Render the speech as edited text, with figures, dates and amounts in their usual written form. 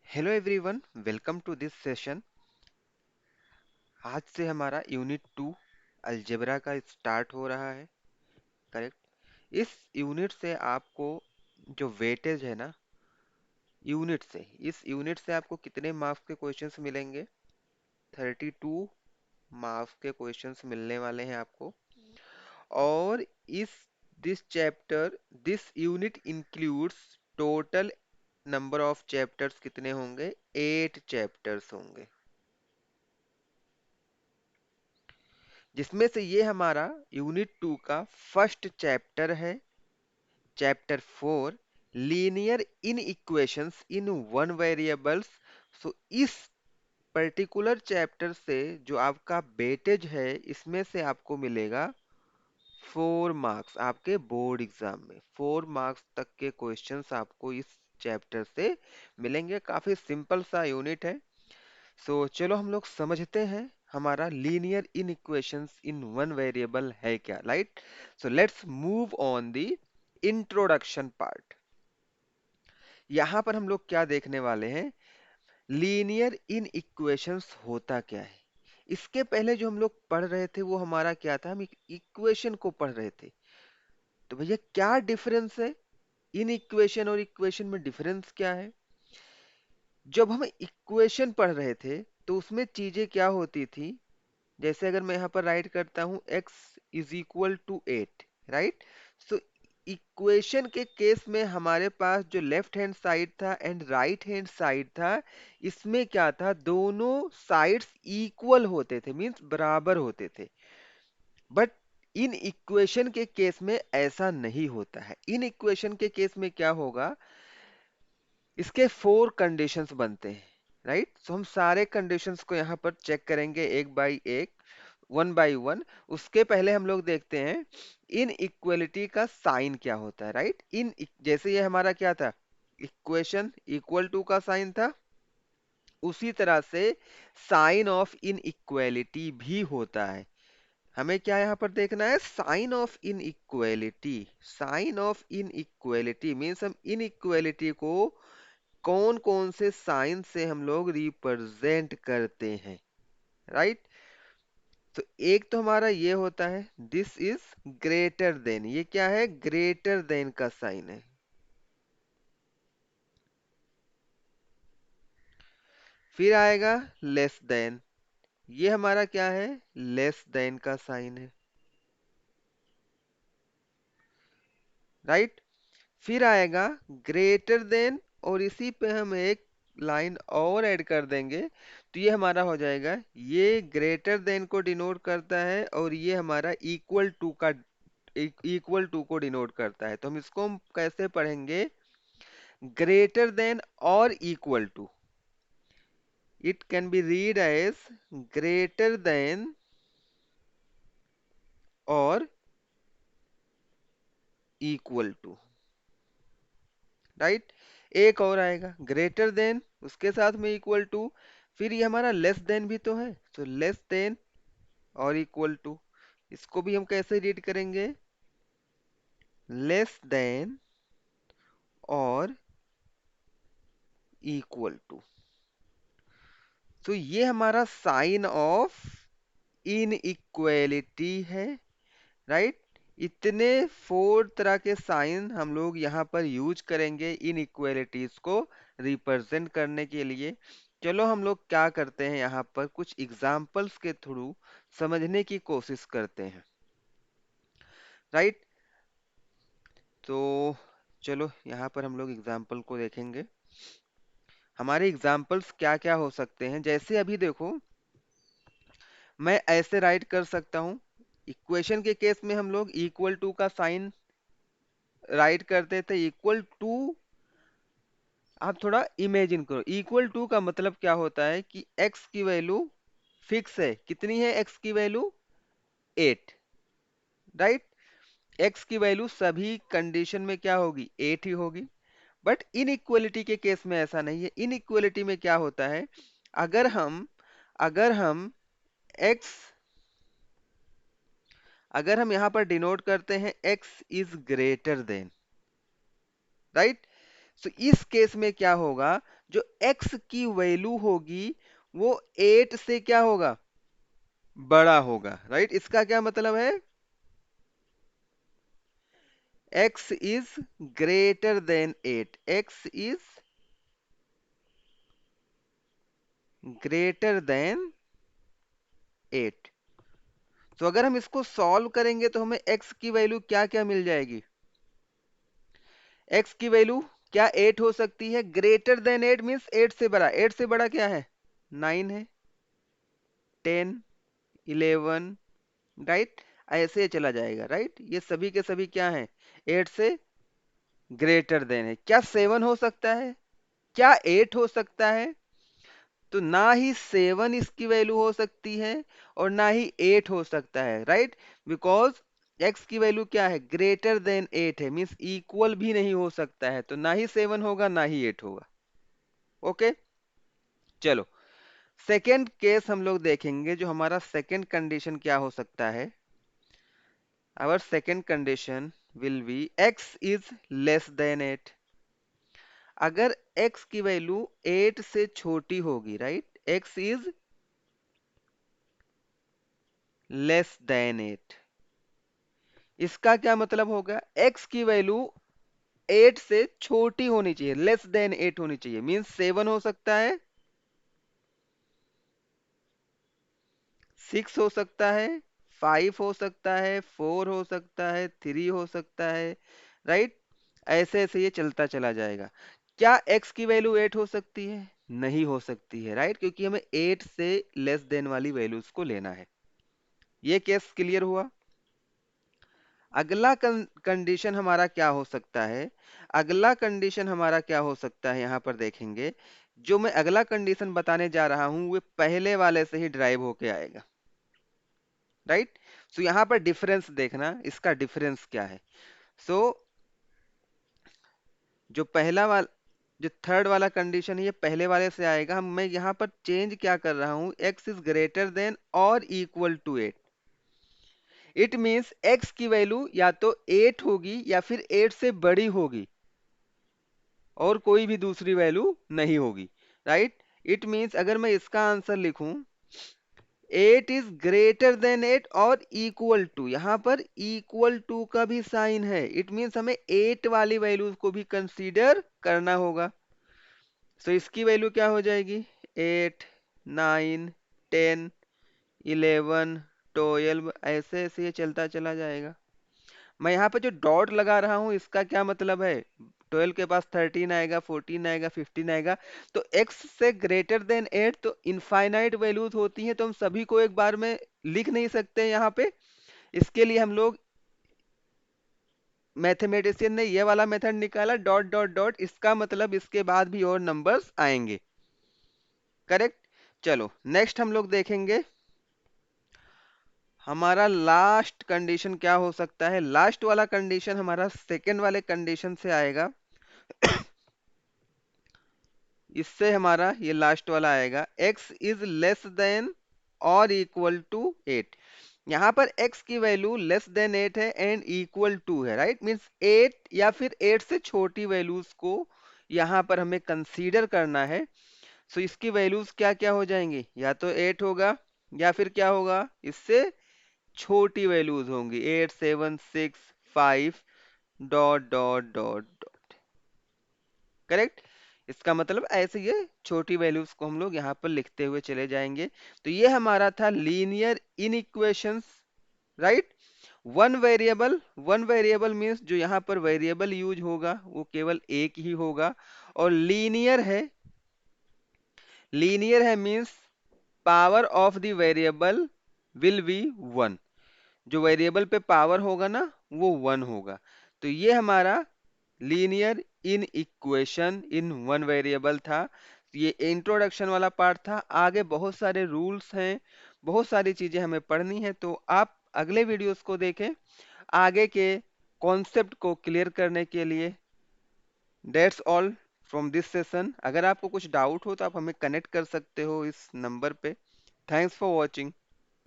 Hello everyone, welcome to this session. आज से हमारा यूनिट 2 अलजेब्रा का स्टार्ट हो रहा है। करेक्ट। इस यूनिट से आपको जो वेटेज है ना, इस यूनिट से आपको कितने मार्क्स के क्वेश्चंस मिलेंगे? 32 मार्क्स के क्वेश्चंस मिलने वाले हैं आपको। और इस this chapter this unit includes total number of chapters कितने होंगे? 8 चैप्टर्स होंगे, जिसमें से ये हमारा यूनिट 2 का फर्स्ट चैप्टर है, chapter 4, linear in equations in one variables. So इस पर्टिकुलर चैप्टर से जो आपका वेटेज है, इसमें से आपको मिलेगा 4 मार्क्स। आपके बोर्ड एग्जाम में 4 मार्क्स तक के क्वेश्चंस आपको इस चैप्टर से मिलेंगे। काफी सिंपल सा यूनिट है। चलो हम लोग समझते हैं हमारा linear in equations in one variable है क्या, right? Let's move on the introduction part. यहाँ पर हम लोग क्या देखने वाले हैं? लीनियर इन इक्वेशंस होता क्या है। इसके पहले जो हम लोग पढ़ रहे थे वो हमारा क्या था? हम इक्वेशन को पढ़ रहे थे। तो भैया क्या डिफरेंस है? इन इक्वेशन और इक्वेशन में डिफरेंस क्या है? जब हम इक्वेशन पढ़ रहे थे तो उसमें चीजें क्या होती थी? जैसे अगर मैं यहाँ पर राइट करता हूँ x is equal to 8, right? So equation के केस में हमारे पास जो left hand side and right hand side side था, इसमें क्या था? दोनों साइड्स इक्वल होते थे, मींस बराबर होते थे। बट इन इक्वेशन के केस में ऐसा नहीं होता है। इन इक्वेशन के केस में क्या होगा? इसके 4 कंडीशंस बनते हैं, राइट? सो हम सारे कंडीशंस को यहाँ पर चेक करेंगे एक बाय एक, वन बाय वन। उसके पहले हम लोग देखते हैं इन इक्वलिटी का साइन क्या होता है, राइट? जैसे ये हमारा क्या था? इक्वेशन इक्वल टू का साइन था। उसी तरह से साइन ऑफ इन इक्वलिटी भी होता है। हमें क्या यहाँ पर देखना है? Sign of inequality. Sign of inequality means हम इन इक्वलिटी को कौन कौन से साइन से हम लोग रिप्रेजेंट करते हैं, राइट? तो एक तो हमारा ये होता है दिस इज ग्रेटर देन। ये क्या है? ग्रेटर देन का साइन है। फिर आएगा लेस देन। ये हमारा क्या है? लेस देन का साइन है, राइट? फिर आएगा ग्रेटर देन, और इसी पे हम एक लाइन और ऐड कर देंगे तो ये हमारा हो जाएगा, ये ग्रेटर देन को डिनोट करता है और ये हमारा इक्वल टू को डिनोट करता है। तो हम इसको हम कैसे पढ़ेंगे? ग्रेटर देन और equal to. It can be read as greater than और इक्वल टू, राइट? एक और आएगा ग्रेटर देन, उसके साथ में इक्वल टू। फिर ये हमारा लेस देन भी तो है, तो लेस देन और इक्वल टू। इसको भी हम कैसे रीड करेंगे? लेस देन और इक्वल टू। तो ये हमारा साइन ऑफ इन इक्वेलिटी है, राइट? इतने 4 तरह के साइन हम लोग यहाँ पर यूज करेंगे इन इक्वेलिटीज को रिप्रेजेंट करने के लिए। चलो हम लोग क्या करते हैं, यहाँ पर कुछ एग्जाम्पल्स के थ्रू समझने की कोशिश करते हैं, राइट? तो चलो यहाँ पर हम लोग एग्जाम्पल को देखेंगे। हमारे एग्जाम्पल्स क्या क्या हो सकते हैं? जैसे अभी देखो, मैं ऐसे राइट कर सकता हूँ। इक्वेशन के केस में हम लोग इक्वल टू का साइन राइट करते थे। इक्वल टू, आप थोड़ा इमेजिन करो, इक्वल टू का मतलब क्या होता है कि x की वैल्यू फिक्स है। कितनी है x की वैल्यू? 8, राइट? x की वैल्यू सभी कंडीशन में क्या होगी? 8 ही होगी। बट इनइक्वालिटी के केस में ऐसा नहीं है। इनइक्वालिटी में क्या होता है? अगर हम अगर हम x अगर हम यहां पर डिनोट करते हैं x is greater than, right? So इस केस में क्या होगा, जो x की वैल्यू होगी वो 8 से क्या होगा, बड़ा होगा, राइट। इसका क्या मतलब है, x is greater then 8, x is greater then 8। तो अगर हम इसको सॉल्व करेंगे तो हमें x की वैल्यू क्या क्या मिल जाएगी, x की वैल्यू क्या 8 हो सकती है, ग्रेटर देन 8 मीन्स 8 से बड़ा, 8 से बड़ा क्या है, 9 है, 10, 11, राइट। ऐसे चला जाएगा, राइट। ये सभी के सभी क्या हैं, 8 से ग्रेटर देन है। क्या 7 हो सकता है, क्या 8 हो सकता है, तो ना ही 7 इसकी वैल्यू हो सकती है और ना ही 8 हो सकता है, राइट। बिकॉज x की वैल्यू क्या है, ग्रेटर देन 8 है, मीन्स इक्वल भी नहीं हो सकता है, तो ना ही 7 होगा ना ही 8 होगा। ओके, चलो सेकेंड केस हम लोग देखेंगे। जो हमारा सेकेंड कंडीशन क्या हो सकता है, our second condition will be x is less than 8। अगर x की वैल्यू 8 से छोटी होगी, right, x is less than 8, इसका क्या मतलब होगा, x की वैल्यू 8 से छोटी होनी चाहिए, लेस देन 8 होनी चाहिए, मींस 7 हो सकता है, 6 हो सकता है, 5 हो सकता है, 4 हो सकता है, 3 हो सकता है, राइट। ऐसे ऐसे ये चलता चला जाएगा। क्या x की वैल्यू 8 हो सकती है, नहीं हो सकती है, राइट, क्योंकि हमें 8 से लेस देन वाली वैल्यूज को लेना है। ये केस क्लियर हुआ। अगला कंडीशन हमारा क्या हो सकता है, अगला कंडीशन हमारा क्या हो सकता है, यहां पर देखेंगे। जो मैं अगला कंडीशन बताने जा रहा हूं वो पहले वाले से ही ड्राइव होके आएगा, राइट। सो यहां पर डिफरेंस देखना, इसका डिफरेंस क्या है। सो जो पहला वाला, जो थर्ड वाला कंडीशन है ये पहले वाले से आएगा। हम मैं यहाँ पर चेंज क्या कर रहा हूँ, x इज ग्रेटर देन और equal to 8। It means x की वैल्यू या तो 8 होगी या फिर 8 से बड़ी होगी और कोई भी दूसरी वैल्यू नहीं होगी, राइट। इट मीन्स अगर मैं इसका आंसर लिखूं 8 इज ग्रेटर देन 8 और इक्वल टू, यहां पर इक्वल टू का भी साइन है, इट मीन्स हमें 8 वाली वैल्यूज को भी कंसीडर करना होगा। सो इसकी वैल्यू क्या हो जाएगी, 8, 9, 10, 11, 12, ऐसे ऐसे ये चलता चला जाएगा। मैं यहाँ पे जो डॉट लगा रहा हूँ इसका क्या मतलब है, 12 के पास 13 आएगा, 14 आएगा, 15 आएगा। तो x से ग्रेटर देन 8 तो इनफाइनाइट वैल्यूज होती हैं, तो हम सभी को एक बार में लिख नहीं सकते यहाँ पे। इसके लिए हम लोग, मैथमेटिशियन ने ये वाला मेथड निकाला, डॉट डॉट डॉट, इसका मतलब इसके बाद भी और नंबर्स आएंगे, करेक्ट। चलो नेक्स्ट हम लोग देखेंगे हमारा लास्ट कंडीशन क्या हो सकता है। लास्ट वाला कंडीशन हमारा सेकेंड वाले कंडीशन से आएगा। इससे हमारा ये लास्ट वाला आएगा, x इज लेस देन और इक्वल टू 8। यहाँ पर x की वैल्यू लेस देन 8 है एंड इक्वल टू है, राइट, मीन्स 8 या फिर 8 से छोटी वैल्यूज को यहाँ पर हमें कंसीडर करना है। सो इसकी वैल्यूज क्या क्या हो जाएंगी, या तो 8 होगा या फिर क्या होगा, इससे छोटी वैल्यूज होंगी, 8, 7, 6, 5, डॉट डॉट डॉट, करेक्ट। इसका मतलब ऐसे ये छोटी वैल्यूज को हम लोग यहाँ पर लिखते हुए चले जाएंगे। तो ये हमारा था linear in equations, right. One variable means जो यहाँ पर वेरिएबल यूज होगा वो केवल एक ही होगा, और लीनियर है means power of the variable will be 1, जो वेरिएबल पे पावर होगा ना वो 1 होगा। तो ये हमारा linear in equation in one variable था। ये इंट्रोडक्शन वाला पार्ट था। आगे बहुत सारे रूल्स हैं, बहुत सारी चीजें हमें पढ़नी है, तो आप अगले वीडियोस को देखें आगे के कॉन्सेप्ट को क्लियर करने के लिए। That's all from this session. अगर आपको कुछ डाउट हो तो आप हमें कनेक्ट कर सकते हो इस नंबर पे। Thanks for watching.